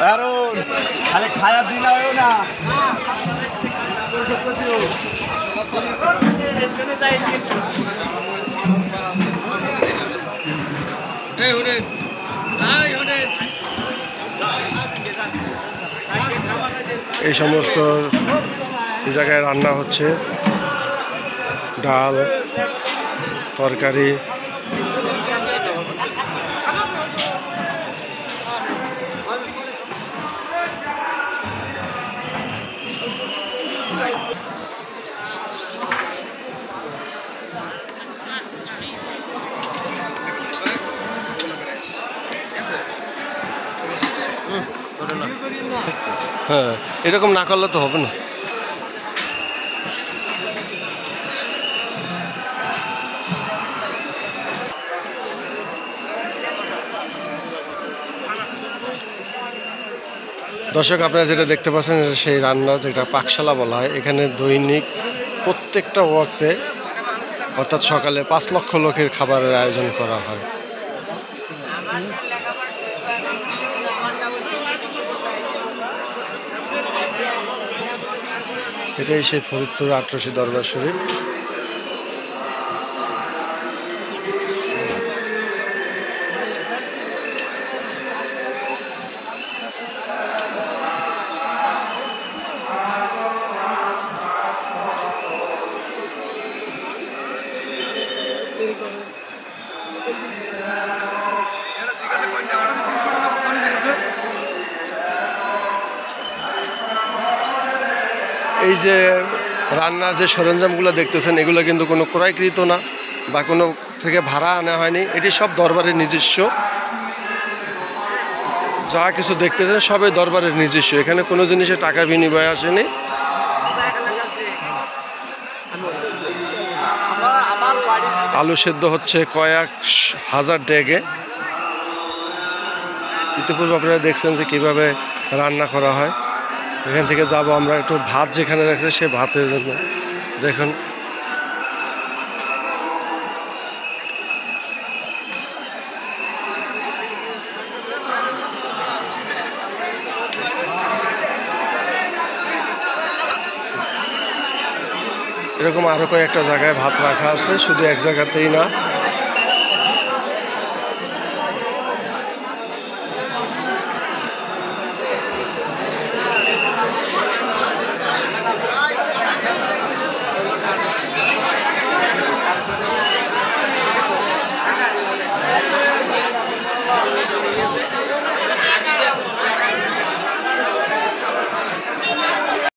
দারুন, খালি খায়ার দিন হয়েও না। এই সমস্ত জায়গায় রান্না হচ্ছে, ডাল, তরকারি। হ্যাঁ, এরকম না করলে তো হবে না। দর্শক, আপনারা যেটা দেখতে পাচ্ছেন সেই রান্না, যেটা পাকশালা বলা হয়। এখানে দৈনিক প্রত্যেকটা ওয়াক্তে অর্থাৎ সকালে 5 লক্ষ লোকের খাবারের আয়োজন করা হয়। এটাই সেই ফরিদপুর আটরশি দরবার শরীফ। এই যে রান্নার যে সরঞ্জামগুলো দেখতেছেন, এগুলো কিন্তু কোনো ক্রয়কৃত না বা কোনো থেকে ভাড়া আনা হয়নি। এটি সব দরবারের নিজস্ব। যা কিছু দেখতেছেন সবই দরবারের নিজস্ব। এখানে কোনো জিনিসে টাকা বিনিময় আসেনি। আলু সেদ্ধ হচ্ছে কয়েক হাজার ডেগে। ইতিপূর্বে আপনারা দেখছেন যে কীভাবে রান্না করা হয়। এখান থেকে যাব আমরা একটু ভাত যেখানে রাখছে সে ভাতের জন্য। দেখুন, এরকম আরও কয়েকটা জায়গায় ভাত রাখা আছে, শুধু এক জায়গাতেই না।